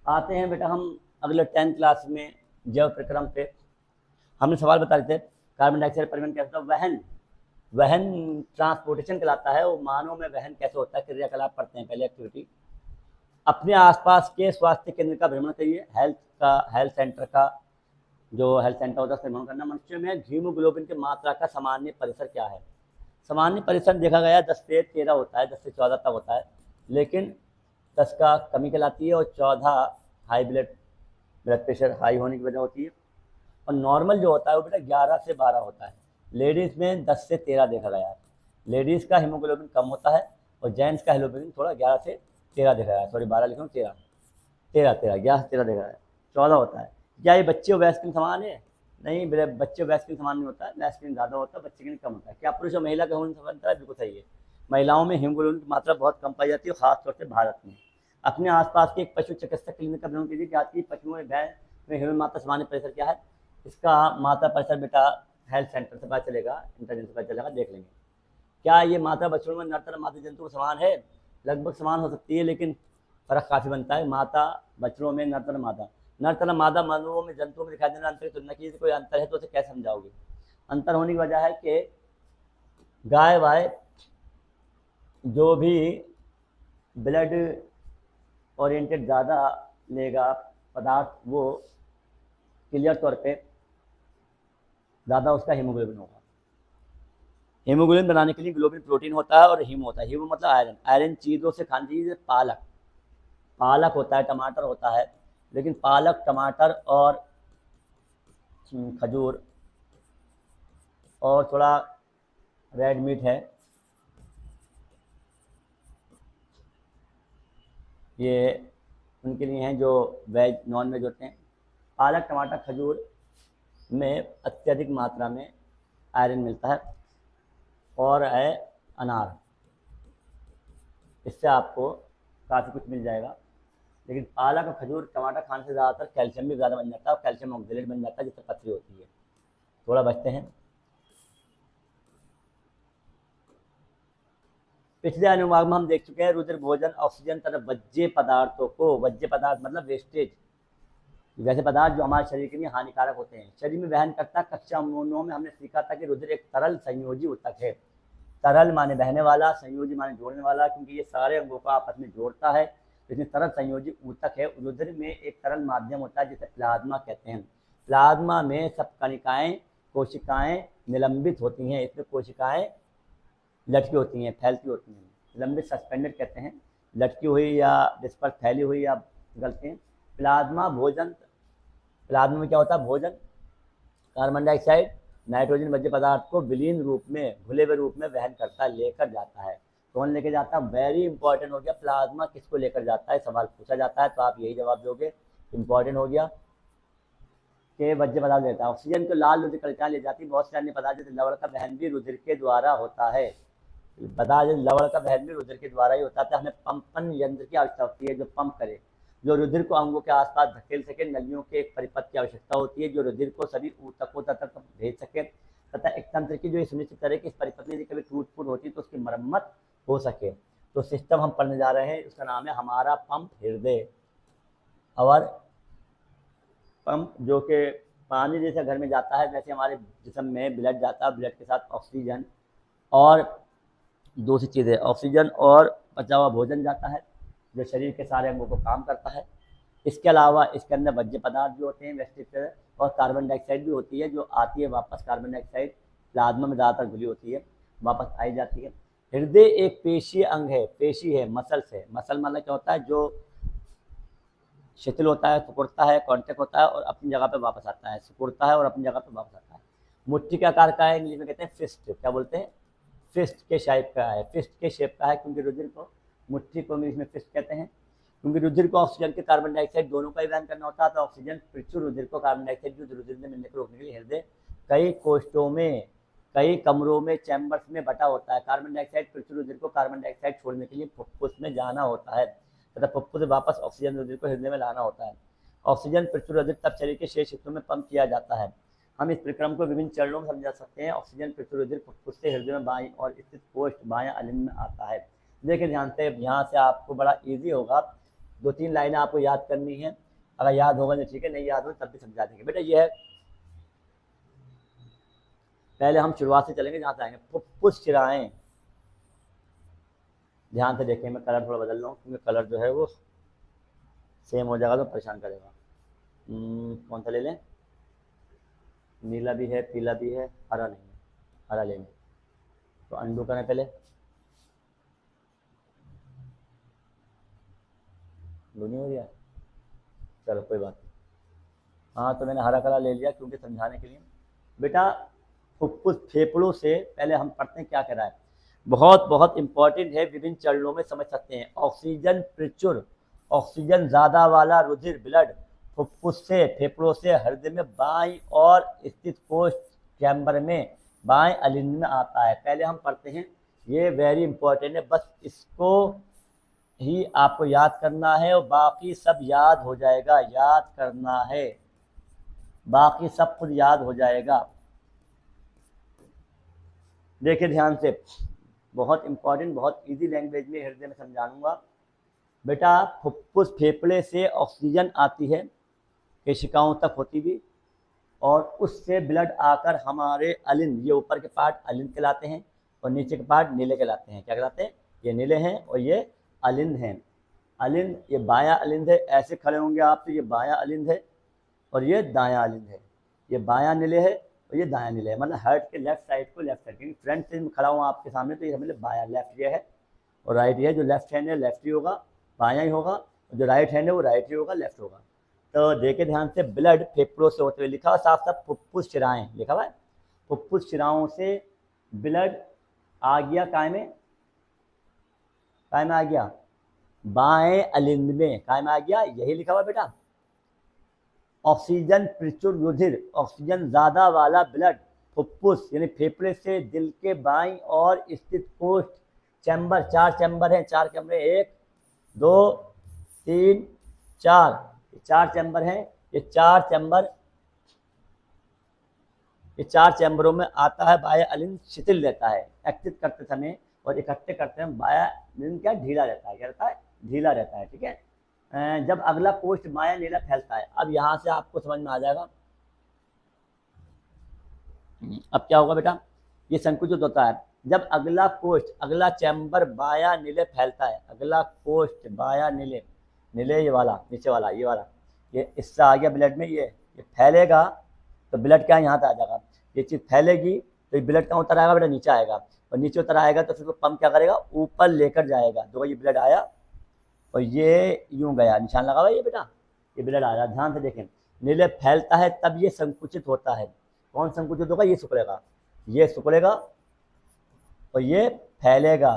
आते हैं बेटा हम अगले 10th क्लास में जैव प्रक्रम पे। हमने सवाल बता रहे थे कार्बन डाइऑक्साइड परिवहन कैसे होता है। वहन वहन ट्रांसपोर्टेशन कहलाता है। वो मानव में वहन कैसे होता है, क्रियाकलाप पढ़ते हैं पहले एक्टिविटी। अपने आसपास के स्वास्थ्य केंद्र का भ्रमण करिए। हेल्थ सेंटर का जो हेल्थ सेंटर होता है उसका भ्रमण करना। मनुष्य में हीमोग्लोबिन की मात्रा का सामान्य परिसर क्या है। सामान्य परिसर देखा गया 10 से 13 होता है, 10 से 14 तक होता है, लेकिन 10 का कमी कहलाती है और 14 हाई ब्लड प्रेशर हाई होने की वजह होती है। और नॉर्मल जो होता है वो बेटा 11 से 12 होता है। लेडीज़ में 10 से 13 देखा गया है। लेडीज़ का हीमोग्लोबिन कम होता है और जेंट्स का हीमोग्लोबिन थोड़ा 11 से 13 देखा गया है। सॉरी 12 लिख रहा हूँ, 13 13 13 11 से 13 देखा गया है। 14 होता है। क्या ये बच्चे और वयस्क के समान है? नहीं बेटा, बच्चे वयस्क के समान नहीं होता है। वयस्क के ज़्यादा होता है, बच्चे के कम होता है। क्या पुरुष और महिला का होने से बनता है? बिल्कुल सही है। महिलाओं में हीमोग्लोबिन की मात्रा बहुत कम पाई जाती है, खासतौर से भारत में। अपने आसपास के एक पशु चिकित्सक क्लिनिक का भ्रमण कीजिए कि आपकी पशुओं में भैंस में हीमोग्लोबिन मात्रा सामान्य परिसर क्या है। इसका मात्रा परिसर बेटा हेल्थ सेंटर से पता चलेगा, इंटरनेट से पता चलेगा, देख लेंगे। क्या ये मात्रा बछड़ों में नर मादा जंतु समान है? लगभग समान हो सकती है, लेकिन फर्क काफ़ी बनता है। माता बछड़ों में नर मादा मानवों में जंतुओं में दिखाई देने अंतर की तुलना कीजिए। कोई अंतर है तो उसे कैसे समझाओगे? अंतर होने की वजह है कि गाय वाय जो भी ब्लड ओरिएंटेड ज़्यादा लेगा पदार्थ, वो क्लियर तौर पे ज़्यादा उसका हीमोग्लोबिन होगा। हीमोग्लोबिन बनाने के लिए ग्लोबिन प्रोटीन होता है और हीमो होता है। हीमो मतलब आयरन। आयरन चीज़ों से खानी चाहिए। पालक होता है, टमाटर होता है, लेकिन पालक, टमाटर और खजूर और थोड़ा रेड मीट है, ये उनके लिए हैं जो वेज नॉन वेज होते हैं। पालक, टमाटर, खजूर में अत्यधिक मात्रा में आयरन मिलता है। और है अनार, इससे आपको काफ़ी कुछ मिल जाएगा। लेकिन पालक और खजूर, टमाटर खाने से ज़्यादातर कैल्शियम भी ज़्यादा बन जाता है और कैल्शियम ऑक्जेलेट बन जाता है, जिससे पथरी होती है। थोड़ा बचते हैं। पिछले अनुभाग में हम देख चुके हैं रुधिर, भोजन, ऑक्सीजन तथा वर्ज्य पदार्थों को, वर्ज्य पदार्थ मतलब वेस्टेज, वैसे पदार्थ जो हमारे शरीर के लिए हानिकारक होते हैं, शरीर में वहन करता है। कक्षा 9 में हमने सीखा था कि रुधिर एक तरल संयोजी ऊतक है। तरल माने बहने वाला, संयोजी माने जोड़ने वाला, क्योंकि ये सारे अंगों को आपस में जोड़ता है। लेकिन तरल संयोजी ऊतक है। रुधिर में एक तरल माध्यम होता है जिसे प्लाज्मा कहते हैं। प्लाज्मा में सब कणिकाएं, कोशिकाएं निलंबित होती हैं। इसमें कोशिकाएं लटकी होती हैं, फैलती होती हैं। लंबित सस्पेंडेड कहते हैं। लटकी हुई या डिस्पर्स, फैली हुई या गलते हैं। प्लाज्मा भोजन, प्लाज्मा में क्या होता है? भोजन, कार्बन डाइऑक्साइड, नाइट्रोजन वर्ज्य पदार्थ को विलीन रूप में, घुले हुए रूप में वहन करता है, लेकर जाता है। कौन लेकर जाता है? वेरी इंपॉर्टेंट हो गया। प्लाज्मा किसको लेकर जाता है, सवाल पूछा जाता है तो आप यही जवाब दोगे। इंपॉर्टेंट हो गया कि वर्ज्य पदार्थ लेता है। ऑक्सीजन को लाल रुधिर कणिकाएं ले जाती है। बहुत से अन्य पदार्थ जैसे लवण का वहन भी रुधिर के द्वारा होता है। बता दें, लवण का वहन भी रुधिर के द्वारा ही होता है। हमें पंपन यंत्र की आवश्यकता होती है जो पंप करे, जो रुधिर को अंगों के आसपास धकेल सके। नलियों के एक परिपथ की आवश्यकता होती है जो रुधिर को सभी ऊतकों तक भेज सके, तथा एक तंत्र की जो ये सुनिश्चित करे कि इस परिपथ में यदि कभी टूट फूट होती है तो उसकी मरम्मत हो सके। तो सिस्टम हम पढ़ने जा रहे हैं, उसका नाम है हमारा पंप हृदय। और पंप जो कि पानी जैसे घर में जाता है, वैसे हमारे जिस्म में ब्लड जाता है। ब्लड के साथ ऑक्सीजन और दूसरी चीज़ है, ऑक्सीजन और बचा हुआ भोजन जाता है, जो शरीर के सारे अंगों को काम करता है। इसके अलावा इसके अंदर वर्ज्य पदार्थ भी होते हैं, वेस्टेज, और कार्बन डाइऑक्साइड भी होती है, जो आती है वापस। कार्बन डाइऑक्साइड प्लाज्मा में ज़्यादातर घुली होती है, वापस आई जाती है। हृदय एक पेशीय अंग है, पेशी है, मसल्स है। मसल मतलब क्या होता है? जो शिथिल होता है, सिकुड़ता है, कॉन्टेक्ट होता है और अपनी जगह पे वापस आता है, सिकुड़ता है और अपनी जगह पे वापस आता है। मुट्ठी के आकार का है, इंग्लिश में कहते हैं फिस्ट। क्या बोलते हैं? फिस्ट के शेप का है। फिस्ट के शेप का है क्योंकि रुधिर को, मुट्ठी को इंग्लिश में फिस्ट कहते हैं। क्योंकि रुधिर को ऑक्सीजन के कार्बन डाइऑक्साइड दोनों का ही वहन करना होता है, तो ऑक्सीजन प्रचुर रुधिर को कार्बन डाइऑक्साइड जो रुधिर में मिलने को रोकने के लिए हृदय कई कोष्ठों में, कई कमरों में, चैम्बर्स में बटा होता है। कार्बन डाइऑक्साइड प्रचुर रुधिर को कार्बन डाइऑक्साइड छोड़ने के लिए फुफ्फुस में जाना होता है, तथा फुफ्फुस से वापस ऑक्सीजन रुधिर को हृदय में लाना होता है। ऑक्सीजन प्रचुर रुधिर तब शरीर के शेष हिस्सों में पंप किया जाता है। हम इस प्रक्रम को विभिन्न चरणों में समझा सकते हैं। ऑक्सीजन प्रचुर रुधिर फुफ्फुस से हृदय में बाईं और स्थित कोष्ठ बायां अलिंद में आता है। देखिए ध्यान से, यहाँ से आपको बड़ा इजी होगा। 2-3 लाइनें आपको याद करनी है, अगर याद होगा तो ठीक है, नहीं याद हो तब भी समझा देंगे। बेटा ये है, पहले हम शुरुआत से चलेंगे जहाँ से आएंगे, फुफ्फुस शिराएँ। ध्यान से देखें, मैं कलर थोड़ा बदल रहा हूँ क्योंकि कलर जो है वो सेम हो जाएगा तो परेशान करेगा। कौन सा ले लें? नीला भी है, पीला भी है, हरा नहीं है, हरा ले लें। तो अंडू करें पहले, नहीं हो रहा, चलो कोई बात नहीं। हाँ तो मैंने हरा कलर ले लिया क्योंकि समझाने के लिए। बेटा फुफ्फुस फेफड़ों से पहले हम पढ़ते हैं क्या कह रहा है, बहुत बहुत इंपॉर्टेंट है, विभिन्न चरणों में समझ सकते हैं। ऑक्सीजन प्रचुर, ऑक्सीजन ज़्यादा वाला रुधिर ब्लड फुफ्फुस से, फेफड़ों से हृदय में बाईं और स्थित कोष्ठ चैम्बर में बाएं अलिंद में आता है। पहले हम पढ़ते हैं, ये वेरी इंपॉर्टेंट है, बस इसको ही आपको याद करना है और बाकी सब याद हो जाएगा। याद करना है, बाकी सब खुद याद हो जाएगा। देखिए ध्यान से, बहुत इंपॉर्टेंट, बहुत इजी लैंग्वेज में हृदय में समझाऊंगा। बेटा फुफ्फुस फेफड़े से ऑक्सीजन आती है, केशिकाओं तक होती भी, और उससे ब्लड आकर हमारे अलिंद, ये ऊपर के पार्ट अलिंद कहलाते हैं और नीचे के पार्ट नीले कहलाते हैं। क्या कहलाते हैं? ये नीले हैं और ये अलिंद हैं। अलिंद, ये बायां अलिंद है, ऐसे खड़े होंगे आप तो ये बायां अलिंद है और ये दायां अलिंद है। ये बायां नीले है और ये दायां नीले है, मतलब हार्ट के लेफ्ट साइड को लेफ्ट साइड, क्योंकि फ्रंट से खड़ा हूँ आपके सामने तो ये समझ बायां, लेफ्ट ये है और राइट ये। जो लेफ्ट हैंड है लेफ्ट ही होगा, बायां ही होगा, जो राइट हैंड है वो राइट ही होगा, लेफ्ट होगा। तो देखे ध्यान से, ब्लड फेफड़ों से होते हुए, लिखा हुआ साफ साफ फुफ्फुस शिराएं लिखा हुआ है, फुफ्फुस शिराओं से ब्लड आ गया काय में आ गया? बाएं अलिंद में। काय में आ गया? यही लिखा हुआ बेटा। ऑक्सीजन प्रचुर रुधिर, ऑक्सीजन ज्यादा वाला ब्लड फुफ्फुस यानी फेफड़े से दिल के बाईं और स्थित कोष्ठ चैम्बर, 4 चैम्बर हैं, 4 चैम्बर, 1 2 3 4, 4 चैम्बर हैं। ये 4 चैम्बरों में आता है बाह्य अलिंद, शिथिल रहता है एक्टिव करते समय, और इकट्ठे करते हैं बाह्य अलिंद क्या ढीला रहता है, क्या रहता है? ढीला रहता है। ठीक है, जब अगला कोष्ठ बायां नीला फैलता है, अब यहाँ से आपको समझ में आ जाएगा। अब क्या होगा बेटा, ये संकुचित होता है जब अगला कोष्ठ, अगला चैम्बर बायां नीले फैलता है। अगला कोष्ठ बायां नीले, नीले ये वाला, नीचे वाला, ये वाला, ये इससे आ गया ब्लड में, ये फैलेगा तो ब्लड क्या यहाँ पे आ जाएगा। ये चीज़ फैलेगी तो ये ब्लड कहाँ उतर आएगा बेटा? नीचे आएगा, और नीचे उतर आएगा तो फिर वो पंप क्या करेगा? ऊपर लेकर जाएगा। तो ये ब्लड आया और ये यूं गया, निशान लगा हुआ ये बेटा, ये ब्लड आया। ध्यान से देखें, नीले फैलता है तब ये संकुचित होता है। कौन संकुचित होगा? ये सिकुड़ेगा, ये सिकुड़ेगा और ये फैलेगा।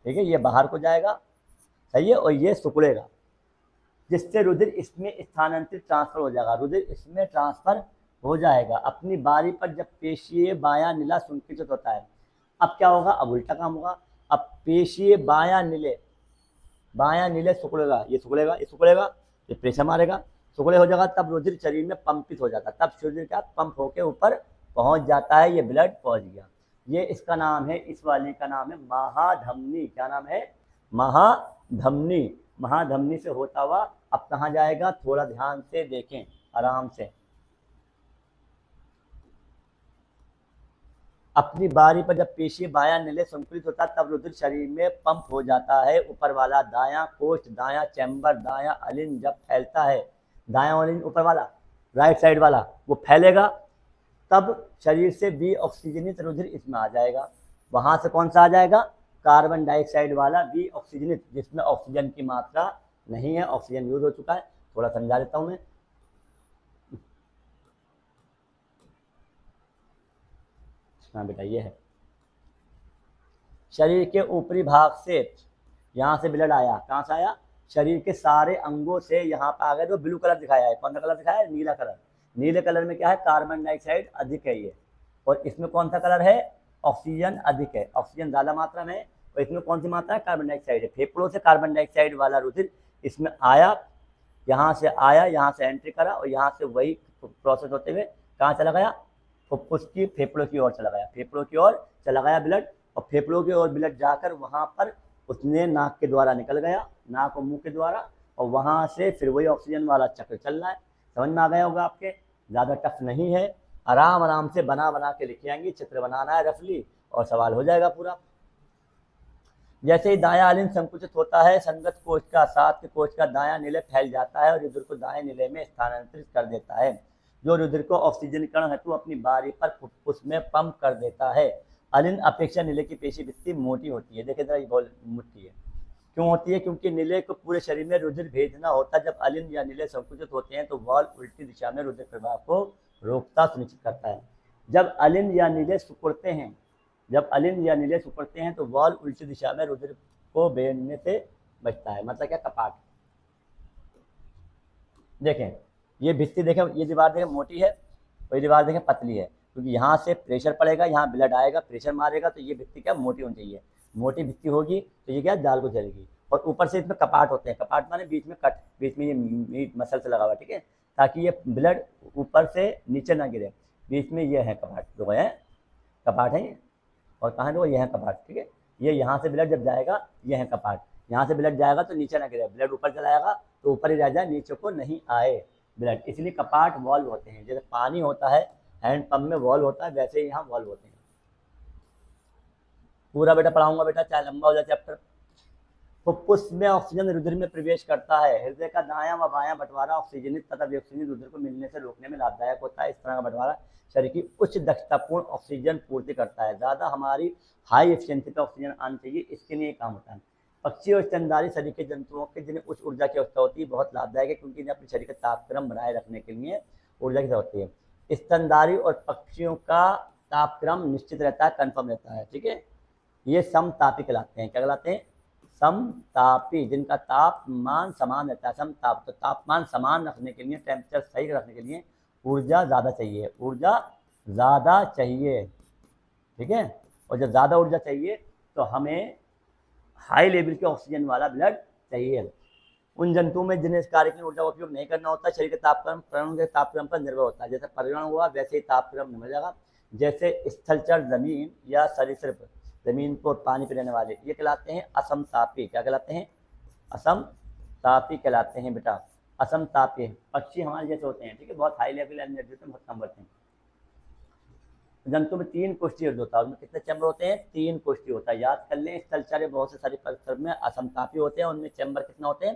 ठीक है, ये बाहर को जाएगा, सही है, और ये सिकुड़ेगा, जिससे रुधिर इसमें स्थानांतरित ट्रांसफर हो जाएगा। रुधिर इसमें ट्रांसफर हो जाएगा। अपनी बारी पर जब पेशीय बायां नीला संकुचित होता है, अब क्या होगा? अब उल्टा काम होगा। अब पेशीय बायां नीले सिकुड़ेगा, ये सिकुड़ेगा, ये सिकुड़ेगा, ये प्रेशर मारेगा, सिकुड़े हो जाएगा, तब रुधिर शरीर में पंपित हो जाता है। तब शरीर क्या पंप होकर ऊपर पहुंच जाता है, ये ब्लड पहुंच गया। ये इसका नाम है, इस वाली का नाम है महाधमनी। क्या नाम है? महाधमनी। महाधमनी से होता हुआ अब कहाँ जाएगा? थोड़ा ध्यान से देखें, आराम से। अपनी बारी पर जब पेशी बायां नीले संकुलित होता है, तब रुधिर शरीर में पंप हो जाता है। ऊपर वाला दायां कोष्ठ, दायां चैम्बर, दायां अलिंद जब फैलता है, दायां अलिंद ऊपर वाला, राइट साइड वाला, वो फैलेगा, तब शरीर से बी ऑक्सीजनित रुधिर इसमें आ जाएगा। वहां से कौन सा आ जाएगा? कार्बन डाइऑक्साइड वाला बी ऑक्सीजनित, जिसमें ऑक्सीजन की मात्रा नहीं है, ऑक्सीजन यूज हो चुका है। थोड़ा समझा देता हूं मैं। हाँ बेटा, ये है शरीर के ऊपरी भाग से, यहाँ से ब्लड आया, कहाँ से आया? शरीर के सारे अंगों से यहाँ पे आ गए। तो ब्लू कलर दिखाया है, कौन सा कलर दिखाया है? नीला कलर। नीले कलर में क्या है? कार्बन डाइऑक्साइड अधिक है ये, और इसमें कौन सा कलर है? ऑक्सीजन अधिक है, ऑक्सीजन ज्यादा मात्रा में है, और इसमें कौन सी मात्रा है? कार्बन डाइऑक्साइड है। फेफड़ों से कार्बन डाइऑक्साइड वाला रुधिर इसमें आया, यहाँ से आया, यहाँ से एंट्री करा, और यहाँ से वही प्रोसेस होते हुए कहाँ चला गया? फुफ्फुस की, फेफड़ों की ओर चला गया, फेफड़ों की ओर चला गया ब्लड, और फेफड़ों की ओर ब्लड जाकर वहाँ पर उसने नाक के द्वारा निकल गया, नाक और मुंह के द्वारा, और वहाँ से फिर वही ऑक्सीजन वाला चक्र चल रहा है। समझ में आ गया होगा आपके, ज़्यादा टफ नहीं है, आराम आराम से बना बना के लिख आएंगे, चित्र बनाना है रफली और सवाल हो जाएगा पूरा। जैसे ही दायां अलिंद संकुचित होता है, संगत कोश का सात कोश का दायां निलय फैल जाता है और रुधिर को दाएं निलय में स्थानांतरित कर देता है, जो रुधिर को ऑक्सीजनीकरण हेतु अपनी बारी पर फुफ्फुस में पंप कर देता है। अलिंद अपेक्षा निलय की पेशी भित्ति मोटी होती है। देखिए जरा ये बहुत मोटी है, क्यों होती है? क्योंकि निलय को पूरे शरीर में रुधिर भेजना होता है। जब अलिंद या निलय संकुचित होते हैं तो वाल्व उल्टी दिशा में रुधिर प्रवाह को रोकता सुनिश्चित करता है। जब अलिंद या निलय सिकुड़ते हैं तो वाल्व उल्टी दिशा में रुधिर को भेजने से बचता है। मतलब क्या? कपाट। देखें ये भित्ति, देखें ये दीवार देखें मोटी है और ये दीवार देखें पतली है, क्योंकि यहाँ से प्रेशर पड़ेगा, यहाँ ब्लड आएगा, प्रेशर मारेगा, तो ये भित्ति क्या मोटी होनी चाहिए। मोटी भित्ति होगी तो ये क्या दाल को जलेगी। और ऊपर से इसमें कपाट होते हैं। कपाट माने बीच में कट, बीच में ये मीट मसल से लगा हुआ, ठीक है, ताकि ये ब्लड ऊपर से नीचे ना गिरे। बीच में ये है कपाट, जो है कपाट है ये, और कहाँ है वो? ये है कपाट, ठीक है। ये यहाँ से ब्लड जब जाएगा, ये है कपाट, यहाँ से ब्लड जाएगा तो नीचे ना गिरे, ब्लड ऊपर चला जाएगा तो ऊपर ही रह जाए, नीचे को नहीं आए ब्लड, इसलिए कपाट वॉल्व होते हैं। जैसे पानी होता है हैंड पंप में वॉल्व होता है, वैसे ही यहाँ वॉल्व होते हैं। पूरा बेटा पढ़ाऊंगा बेटा, चाहे लंबा हो जाए चैप्टर। फुफ्फुस में ऑक्सीजन रुधिर में प्रवेश करता है। हृदय का दायां व बायां बंटवारा ऑक्सीजनित तथा विऑक्सीजनित रुधिर को मिलने से रोकने में लाभदायक होता है। इस तरह का बंटवारा शरीर की उच्च दक्षतापूर्ण ऑक्सीजन पूर्ति करता है। ज़्यादा हमारी हाई एफिशिएंसी पे ऑक्सीजन आनी चाहिए, इसके लिए काम होता है। पक्षी और स्तनधारी शरीर के जंतुओं के जिन्हें उच्च ऊर्जा की आवश्यकता होती है बहुत लाभदायक है, क्योंकि इन्हें अपने शरीर का तापक्रम बनाए रखने के लिए ऊर्जा की जरूरत होती है। स्तनधारी और पक्षियों का तापक्रम निश्चित रहता है, कन्फर्म रहता है, ठीक है। ये समतापी कहलाते हैं। क्या कहलाते हैं? समतापी, जिनका तापमान समान रहता है। समताप, तो तापमान समान रखने के लिए, टेम्परेचर सही रखने के लिए ऊर्जा ज़्यादा चाहिए, ऊर्जा ज़्यादा चाहिए, ठीक है। और जब ज़्यादा ऊर्जा चाहिए तो हमें हाई लेवल के ऑक्सीजन वाला ब्लड चाहिए। उन जंतुओं में जिन्हें इस कार्य के लिए ऊर्जा का उपयोग नहीं करना होता, शरीर के तापक्रम पर्यावरण के तापक्रम पर निर्भर होता है। जैसे पर्यावरण हुआ वैसे ही तापक्रम निर्भर जाएगा। जैसे स्थलचर जमीन या सरीसृप, जमीन पर पानी पे रहने वाले, ये कहलाते हैं असमतापी। क्या कहलाते हैं? असमतापी कहलाते हैं बेटा, असमतापी। पक्षी हमारे जैसे होते हैं, ठीक है, बहुत हाई लेवल एनर्जी होते हैं, बहुत कम बढ़ते हैं। जंतु में 3 कोष्ठी हृदय होता है। उनमें कितने चैम्बर होते हैं? 3 कोष्ठी होता है। याद कर लें, स्थलचर बहुत से सारे परिसर में असमतापी होते हैं, उनमें चैम्बर कितना होते हैं?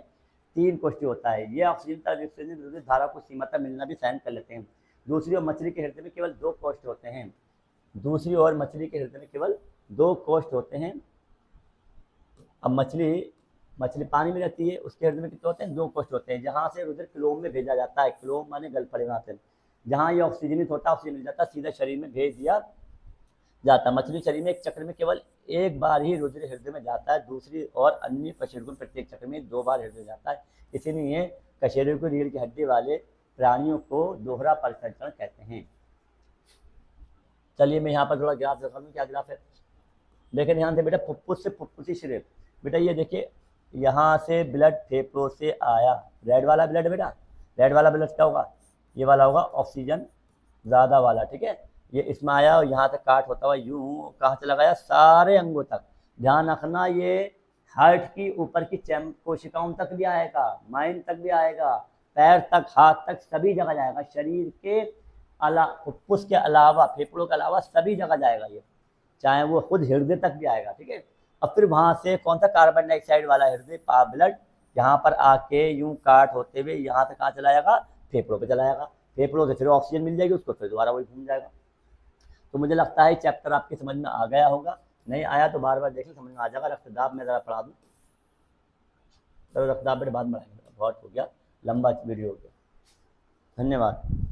3 कोष्ठी होता है। ये ऑक्सीजन धारा को सीमा तक मिलना भी सहन कर लेते हैं। दूसरी ओर मछली के हृदय में केवल 2 कोष्ठ होते हैं। दूसरी ओर मछली के हृदय में केवल 2 कोष्ठ होते हैं। अब मछली पानी में रहती है, उसके हृदय में कितने होते हैं? 2 कोष्ठ होते हैं, जहाँ से रुधिर क्लोम में भेजा जाता है। क्लोम माने गल पड़े से, जहाँ ये ऑक्सीजनित होता है, ऑक्सीजन मिल जाता है, सीधा शरीर में भेज दिया जाता है। मछली शरीर में एक चक्र में केवल एक बार ही रुधिर हृदय में जाता है। दूसरी और अन्य कशेरुकों में प्रत्येक चक्र में 2 बार हृदय जाता है। इसीलिए कशेरुकी रीढ़ की हड्डी वाले प्राणियों को दोहरा परिसंचरण कहते हैं। चलिए मैं यहाँ पर थोड़ा ग्राफ दिखा दूँ। क्या ग्राफ है? देखिए ध्यान से बेटा, फुफ्फुस से फुफ्फुसी शरीर। बेटा ये देखिए, यहाँ से ब्लड फेफड़ों से आया, रेड वाला ब्लड बेटा, रेड वाला ब्लड क्या होगा? ये वाला होगा ऑक्सीजन ज़्यादा वाला, ठीक है। ये इसमें आया और यहाँ तक काट होता हुआ यूँ कहाँ से लगाया? सारे अंगों तक। ध्यान रखना, ये हार्ट की ऊपर की कोशिकाओं तक भी आएगा, माइंड तक भी आएगा, पैर तक, हाथ तक, सभी जगह जाएगा। शरीर के फुफ्फुस के अलावा, फेफड़ों के अलावा सभी जगह जाएगा ये, चाहे वो खुद हृदय तक भी आएगा, ठीक है। अब फिर वहाँ से कौन सा? कार्बन डाइऑक्साइड वाला हृदय ब्लड यहाँ पर आके यूँ काट होते हुए यहाँ तक कहाँ चला जाएगा? फेफड़ों पे चला जाएगा। फेफड़ों से फिर ऑक्सीजन मिल जाएगी उसको, फिर दोबारा वही घूम जाएगा। तो मुझे लगता है चैप्टर आपके समझ में आ गया होगा। नहीं आया तो बार बार देखिए, समझ में आ जाएगा। रक्तदाब मैं ज़रा पढ़ा दूँ, तो रक्तदाब मेरे बाद में आएगा, बहुत हो गया, लंबा वीडियो हो गया। धन्यवाद।